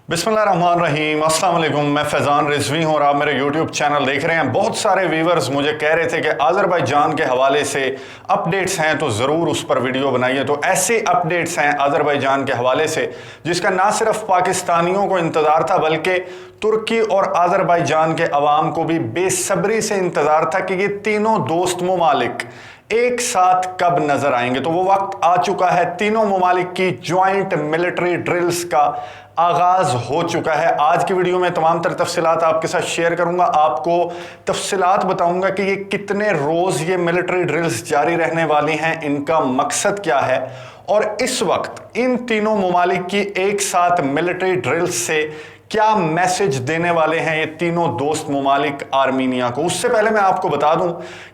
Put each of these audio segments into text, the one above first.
बिस्मिल्लाहिर्रहमानिर्रहीम, अस्सलाम वालेकुम। मैं फैज़ान रिजवी हूँ और आप मेरे यूट्यूब चैनल देख रहे हैं। बहुत सारे व्यूवर्स मुझे कह रहे थे कि अज़रबैजान के हवाले से अपडेट्स हैं तो ज़रूर उस पर वीडियो बनाइए। तो ऐसे अपडेट्स हैं अज़रबैजान के हवाले से जिसका ना सिर्फ पाकिस्तानियों को इंतज़ार था बल्कि तुर्की और अज़रबैजान के अवाम को भी बेसब्री से इंतज़ार था कि ये तीनों दोस्त ममालिक एक साथ कब नजर आएंगे। तो वो वक्त आ चुका है, तीनों ममालिक की ज्वाइंट मिलिट्री ड्रिल्स का आगाज हो चुका है। आज की वीडियो में तमाम तर तफसीलात आपके साथ शेयर करूंगा, आपको तफसीलात बताऊंगा कि ये कितने रोज ये मिलिट्री ड्रिल्स जारी रहने वाली हैं, इनका मकसद क्या है और इस वक्त इन तीनों ममालिक की एक साथ मिलिट्री ड्रिल्स से क्या मैसेज देने वाले हैं ये तीनों दोस्त ममालिक आर्मीनिया को। उससे पहले मैं आपको बता दूं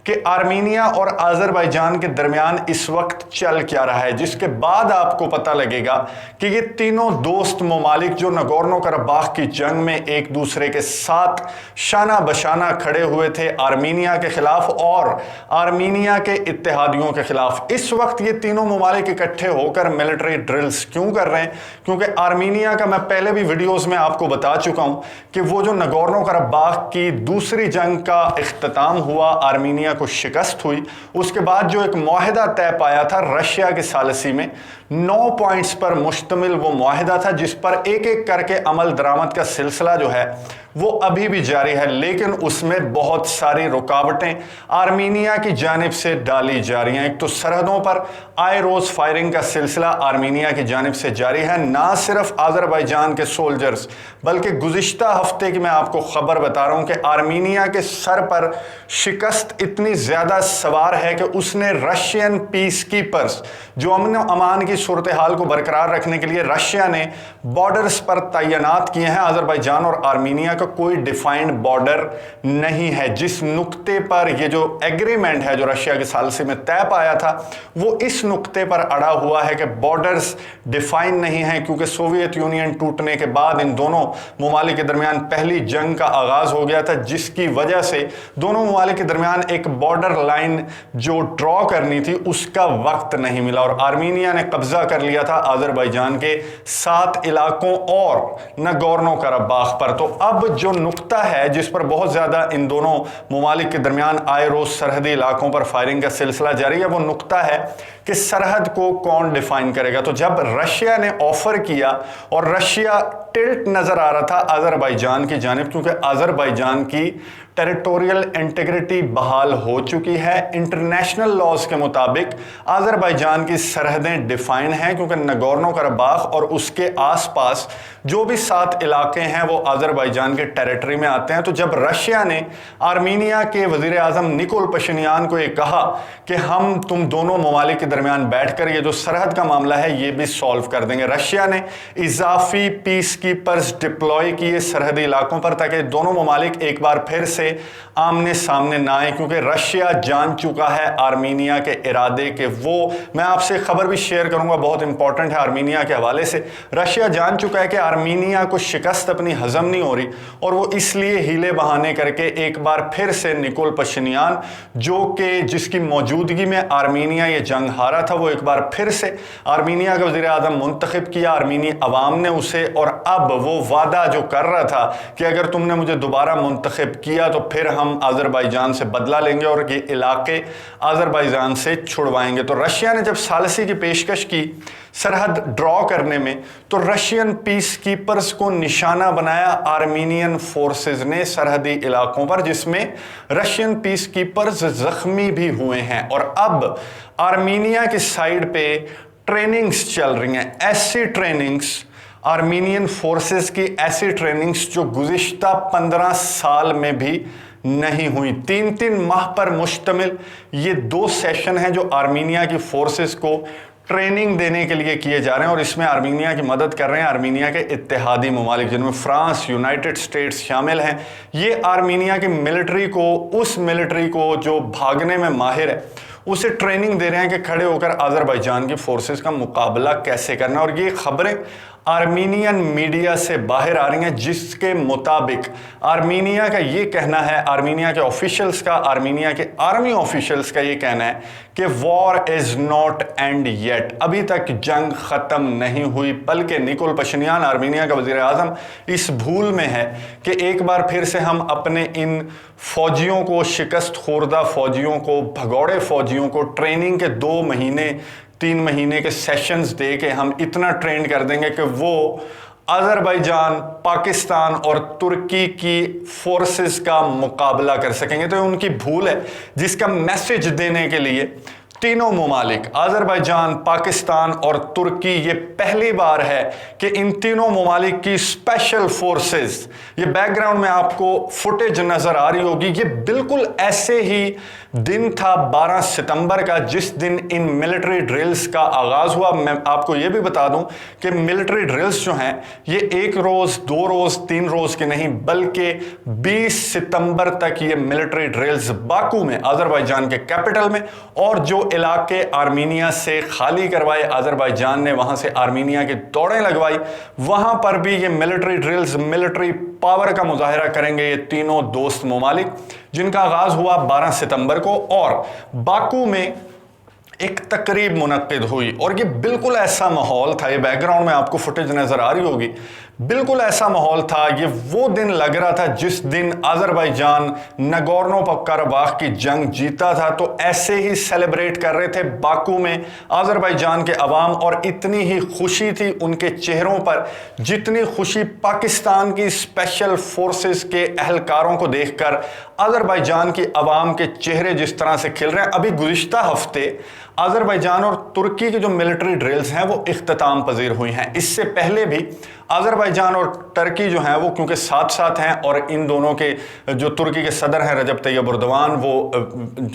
कि आर्मीनिया और अज़रबैजान के दरमियान इस वक्त चल क्या रहा है, जिसके बाद आपको पता लगेगा कि ये तीनों दोस्त ममालिक जो नगोर्नो कराबाख की जंग में एक दूसरे के साथ शाना बशाना खड़े हुए थे आर्मीनिया के खिलाफ और आर्मीनिया के इत्तेहादियों के खिलाफ, इस वक्त ये तीनों ममालिक इकट्ठे होकर मिलिट्री ड्रिल्स क्यों कर रहे हैं। क्योंकि आर्मीनिया का मैं पहले भी वीडियोज में आपको बता चुका हूं कि वो जो नगोर्नो कराबाख की दूसरी जंग का इख्तिताम हुआ, आर्मीनिया को शिकस्त हुई, उसके बाद जो एक मुआहिदा तय पाया था रशिया के सालसी में, 9 पॉइंट्स पर मुश्तमिल वो मुआहिदा था जिस पर एक एक करके अमल दरामद का सिलसिला जो है वो अभी भी जारी है, लेकिन उसमें बहुत सारी रुकावटें आर्मीनिया की जानिब से डाली जा रही हैं। एक तो सरहदों पर आए रोज फायरिंग का सिलसिला आर्मीनिया की जानिब से जारी है। ना सिर्फ अज़रबैजान के सोल्जर्स बल्कि गुज़िश्ता हफ्ते की मैं आपको खबर बता रहा हूं कि आर्मीनिया के सर पर शिकस्त इतनी ज्यादा सवार है कि उसने रशियन पीस कीपर्स जो अमन अमान की सूरत हाल को बरकरार रखने के लिए रशिया ने बॉर्डर्स पर तैनात किए हैं। अज़रबैजान और आर्मीनिया कोई डिफाइंड बॉर्डर नहीं है। जिस नुक्ते पर ये जो एग्रीमेंट है जो रशिया के सालसी में तय पाया था वो इस नुक्ते पर अड़ा हुआ है कि बॉर्डर्स डिफाइन नहीं है, क्योंकि सोवियत यूनियन टूटने के बाद इन दोनों ममालिक के दरमियान पहली जंग का आगाज हो गया था, जिसकी वजह से दोनों ममालिक के दरमियान एक बॉर्डर लाइन जो ड्रॉ करनी थी उसका वक्त नहीं मिला और आर्मीनिया ने कब्जा कर लिया था अज़रबैजान के 7 इलाकों और नगोर्नो कराबाख पर। तो अब जो नुक्ता है जिस पर बहुत ज्यादा इन दोनों ममालिक के दरमियान आए रोज सरहदी इलाकों पर फायरिंग का सिलसिला जारी है, वो नुक्ता है कि सरहद को कौन डिफाइन करेगा। तो जब रशिया ने ऑफर किया और रशिया टिल्ट नजर आ रहा था अज़रबैजान की जानिब, क्योंकि अज़रबैजान की टेरिटोरियल इंटीग्रिटी बहाल हो चुकी है। इंटरनेशनल लॉज के मुताबिक अज़रबैजान की सरहदें डिफाइन हैं, क्योंकि नगोर्नो कराबाख और उसके आसपास जो भी 7 इलाके हैं वो अज़रबैजान के टेरिटरी में आते हैं। तो जब रशिया ने आर्मीनिया के वजीर आजम निकोल पशिनियान को ये कहा कि हम तुम दोनों ममालिक के दरमियान बैठकर ये जो सरहद का मामला है ये भी सॉल्व कर देंगे, रशिया ने इजाफी पीस कीपर्स डिप्लॉय किए सरहदी इलाकों पर ताकि दोनों ममालिक एक बार फिर से आमने सामने ना आए, क्योंकि रशिया जान चुका है आर्मीनिया के इरादे के। वो मैं आपसे खबर भी शेयर करूंगा, बहुत इंपॉर्टेंट है आर्मीनिया के हवाले से। रशिया जान चुका है कि आर्मीनिया को शिकस्त अपनी हजम नहीं हो रही और वो इसलिए हीले बहाने करके एक बार फिर से निकोल पशिनियान जो कि जिसकी मौजूदगी में आर्मीनिया ये जंग हारा था, वो एक बार फिर से आर्मीनिया का वज़ीर आज़म मुंतखब किया आर्मीनी अवाम ने उसे, और अब वो वादा जो कर रहा था कि अगर तुमने मुझे दोबारा मुंतखब किया तो फिर हम अज़रबैजान से बदला लेंगे और ये इलाके अज़रबैजान से छुड़वाएंगे। तो रशिया ने जब सालसी की पेशकश की सरहद ड्रॉ करने में तो रशियन पीस कीपर्स को निशाना बनाया आर्मीनियन फोर्सेस ने सरहदी इलाकों पर, जिसमें रशियन पीस कीपर्स जख्मी भी हुए हैं। और अब आर्मीनिया की साइड पे ट्रेनिंग्स चल रही हैं, ऐसी ट्रेनिंग्स आर्मीनियन फोर्सेस की, ऐसी ट्रेनिंग्स जो गुज़िश्ता 15 साल में भी नहीं हुई। 3-3 माह पर मुश्तमिल ये 2 सेशन हैं जो आर्मीनिया की फोर्सेस को ट्रेनिंग देने के लिए किए जा रहे हैं और इसमें आर्मीनिया की मदद कर रहे हैं आर्मीनिया के इत्तेहादी ममालिक जिनमें फ्रांस, यूनाइटेड स्टेट्स शामिल हैं। ये आर्मीनिया की मिलिट्री को, उस मिलिट्री को जो भागने में माहिर है, उसे ट्रेनिंग दे रहे हैं कि खड़े होकर अज़रबैजान की फोर्सेस का मुकाबला कैसे करना। और ये खबरें आर्मीनियन मीडिया से बाहर आ रही हैं, जिसके मुताबिक आर्मीनिया का ये कहना है, आर्मीनिया के ऑफिशियल्स का, आर्मीनिया के आर्मी ऑफिशियल्स का ये कहना है कि war is not and yet, अभी तक जंग खत्म नहीं हुई। बल्कि निकोल पशिन्यान, आर्मीनिया का वजीर आज़म, इस भूल में है कि एक बार फिर से हम अपने इन फौजियों को, शिकस्त खोरदा फौजियों को, भगौड़े फौजियों को ट्रेनिंग के 2 महीने 3 महीने के सेशंस दे के हम इतना ट्रेन कर देंगे कि वो अज़रबैजान, पाकिस्तान और तुर्की की फोर्सेस का मुकाबला कर सकेंगे। तो उनकी भूल है, जिसका मैसेज देने के लिए तीनों ममालिक, अज़रबैजान, पाकिस्तान और तुर्की, ये पहली बार है कि इन तीनों ममालिक की स्पेशल फोर्सेस, ये बैकग्राउंड में आपको फुटेज नजर आ रही होगी, ये बिल्कुल ऐसे ही दिन था 12 सितंबर का, जिस दिन इन मिलिट्री ड्रिल्स का आगाज हुआ। मैं आपको ये भी बता दूं कि मिलिट्री ड्रिल्स जो हैं ये 1 रोज, 2 रोज, 3 रोज के नहीं, बल्कि 20 सितंबर तक ये मिलिट्री ड्रिल्स बाकू में, अज़रबैजान के कैपिटल में, और जो इलाके आर्मीनिया से खाली करवाए अज़रबैजान ने, वहां से आर्मीनिया की दौड़ें लगवाई, वहां पर भी ये मिलिट्री ड्रिल्स, मिलिट्री पावर का मुजाहिरा करेंगे ये तीनों दोस्त ममालिक, जिनका आगाज हुआ 12 सितंबर को। और बाकू में एक तकरीब मुनक्किद हुई, और ये बिल्कुल ऐसा माहौल था, ये बैकग्राउंड में आपको फुटेज नजर आ रही होगी, बिल्कुल ऐसा माहौल था। ये वो दिन लग रहा था जिस दिन अज़रबैजान नगोर्नो कराबाख की जंग जीता था। तो ऐसे ही सेलिब्रेट कर रहे थे बाकू में अज़रबैजान के अवाम, और इतनी ही खुशी थी उनके चेहरों पर जितनी खुशी पाकिस्तान की स्पेशल फोर्सेस के अहलकारों को देखकर अज़रबैजान की अवाम के चेहरे जिस तरह से खिल रहे हैं। अभी गुज़िश्ता हफ्ते अज़रबैजान और तुर्की की जो मिलिट्री ड्रिल्स हैं वो इख्तिताम पजीर हुई हैं। इससे पहले भी अज़रबैजान और तुर्की जो हैं वो क्योंकि साथ साथ हैं, और इन दोनों के जो तुर्की के सदर हैं रजब तैयब एर्दोगान, वो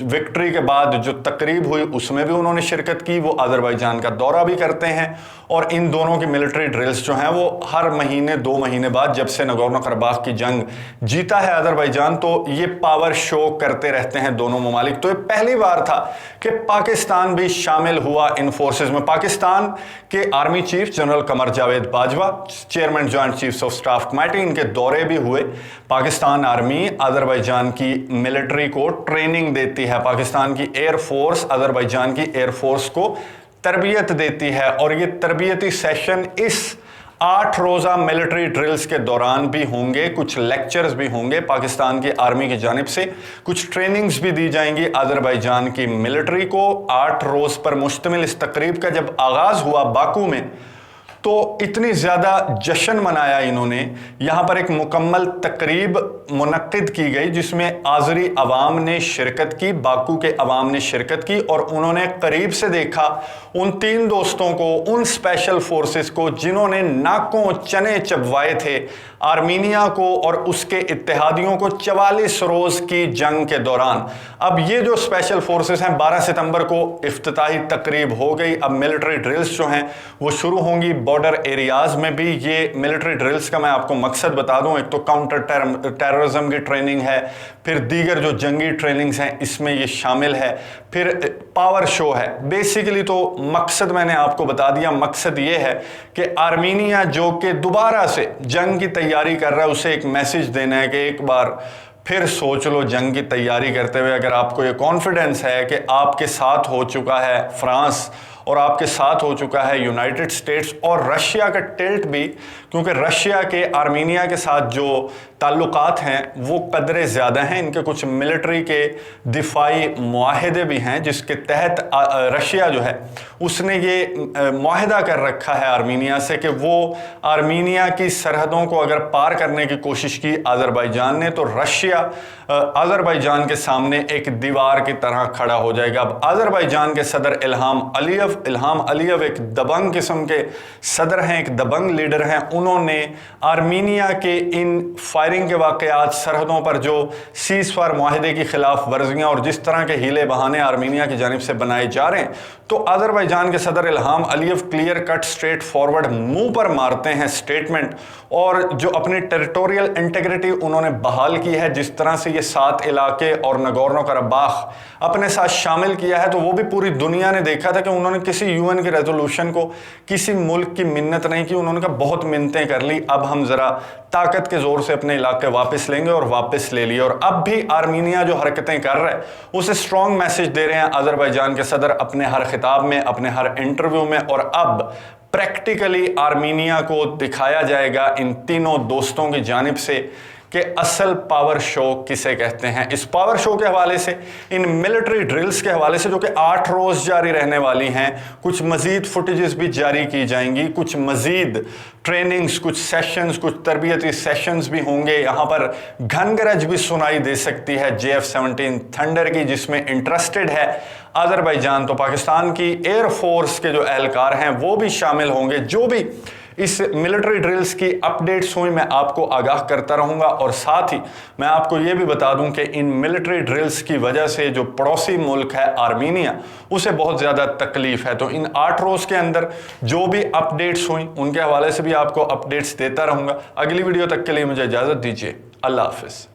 विक्ट्री के बाद जो तकरीब हुई उसमें भी उन्होंने शिरकत की, वो अज़रबैजान का दौरा भी करते हैं। और इन दोनों की मिलिट्री ड्रिल्स जो हैं वो हर महीने 2 महीने बाद, जब से नगोर्नो कराबाख की जंग जीता है अज़रबैजान, तो ये पावर शो करते रहते हैं दोनों ममालिक। तो ये पहली बार था कि पाकिस्तान भी शामिल हुआ इन फोर्सेस में। पाकिस्तान के army chief general Qamar Javed Bajwa, chairman joint chiefs of staff committee, इनके दौरे भी हुए। पाकिस्तान आर्मी अज़रबैजान की मिलिट्री को ट्रेनिंग देती है, पाकिस्तान की एयरफोर्स अज़रबैजान की एयरफोर्स को तरबियत देती है, और ये तरबियती सेशन इस 8 रोज़ा मिलिट्री ड्रिल्स के दौरान भी होंगे। कुछ लेक्चर्स भी होंगे पाकिस्तान की आर्मी की जानिब से, कुछ ट्रेनिंग्स भी दी जाएंगी अज़रबैजान की मिलिट्री को। 8 रोज़ पर मुश्तमिल इस तकरीब का जब आगाज़ हुआ बाकू में, तो इतनी ज़्यादा जश्न मनाया इन्होंने। यहाँ पर एक मुकम्मल तकरीब मुनक्किद की गई जिसमें आज़री अवाम ने शिरकत की, बाकू के अवाम ने शिरकत की, और उन्होंने करीब से देखा उन 3 दोस्तों को, उन स्पेशल फोर्सेस को जिन्होंने नाकों चने चबवाए थे आर्मीनिया को और उसके इत्तेहादियों को 44 रोज़ की जंग के दौरान। अब ये जो स्पेशल फोर्सेस हैं, 12 सितंबर को इफ्तिताही तकरीब हो गई। अब मिलिट्री ड्रिल्स जो हैं वो शुरू होंगी बॉर्डर एरियाज में भी। ये मिलिट्री ड्रिल्स का मैं आपको मकसद बता दूं, एक तो काउंटर टेररिज्म की ट्रेनिंग है, फिर दीगर जो जंगी ट्रेनिंग्स हैं इसमें ये शामिल है, फिर पावर शो है। बेसिकली तो मकसद मैंने आपको बता दिया, मकसद ये है कि आर्मीनिया जो कि दोबारा से जंग की तैयारी कर रहा है, उसे एक मैसेज देना है कि एक बार फिर सोच लो जंग की तैयारी करते हुए। अगर आपको ये कॉन्फिडेंस है कि आपके साथ हो चुका है फ्रांस और आपके साथ हो चुका है यूनाइटेड स्टेट्स और रशिया का टिल्ट भी, क्योंकि रशिया के आर्मीनिया के साथ जो ताल्लुकात हैं वो कदरे ज़्यादा हैं। इनके कुछ मिलिट्री के दिफाई मुआहदे भी हैं जिसके तहत रशिया जो है उसने ये मुआहदा कर रखा है आर्मीनिया से कि वो आर्मीनिया की सरहदों को अगर पार करने की कोशिश की अज़रबैजान ने, तो रशिया अज़रबैजान के सामने एक दीवार की तरह खड़ा हो जाएगा। अब अज़रबैजान के सदर इल्हाम अलियव एक दबंग किस्म के सदर हैं, एक दबंग लीडर हैं। उन्होंने आर्मीनिया के इन फायरिंग के वाक़यात, सरहदों पर जो सीज़ फायर मुआहदे की खिलाफ वर्जियाँ और जिस तरह के हीले बहाने आर्मीनिया की जानिब से बनाए जा रहे हैं, तो अज़रबैजान के सदर इल्हाम अलीयव क्लियर कट स्ट्रेट फॉरवर्ड मुंह पर मारते हैं स्टेटमेंट, और जो अपनी टेरिटोरियल इंटीग्रिटी उन्होंने बहाल की है, जिस तरह से ये 7 इलाके और नगोर्नो कराबाख अपने साथ शामिल किया है, तो वो भी पूरी दुनिया ने देखा था कि उन्होंने किसी यूएन की रेजोल्यूशन को, किसी मुल्क की मिन्नत नहीं की। उन्होंने कहा बहुत मिन्नतें कर ली, अब हम ज़रा ताकत के ज़ोर से अपने इलाके वापस लेंगे, और वापस ले लिए। और अब भी आर्मीनिया जो हरकतें कर रहा है उसे स्ट्रॉन्ग मैसेज दे रहे हैं अज़रबैजान के सदर अपने हर खिताब में, अपने हर इंटरव्यू में। और अब प्रैक्टिकली आर्मीनिया को दिखाया जाएगा इन तीनों दोस्तों की जानिब से कि असल पावर शो किसे कहते हैं। इस पावर शो के हवाले से, इन मिलिट्री ड्रिल्स के हवाले से जो कि 8 रोज़ जारी रहने वाली हैं, कुछ मज़ीद फुटेजेस भी जारी की जाएंगी, कुछ मज़ीद ट्रेनिंग्स, कुछ सेशंस, कुछ तरबियती सेशंस भी होंगे। यहाँ पर घनगरज भी सुनाई दे सकती है JF-17 थंडर की, जिसमें इंटरेस्टेड है अज़रबैजान। तो पाकिस्तान की एयरफोर्स के जो एहलकार हैं वो भी शामिल होंगे। जो भी इस मिलिट्री ड्रिल्स की अपडेट्स हुई मैं आपको आगाह करता रहूंगा, और साथ ही मैं आपको ये भी बता दूं कि इन मिलिट्री ड्रिल्स की वजह से जो पड़ोसी मुल्क है आर्मीनिया, उसे बहुत ज़्यादा तकलीफ है। तो इन 8 रोज़ के अंदर जो भी अपडेट्स हुई उनके हवाले से भी आपको अपडेट्स देता रहूंगा। अगली वीडियो तक के लिए मुझे इजाज़त दीजिए। अल्लाह हाफिज़।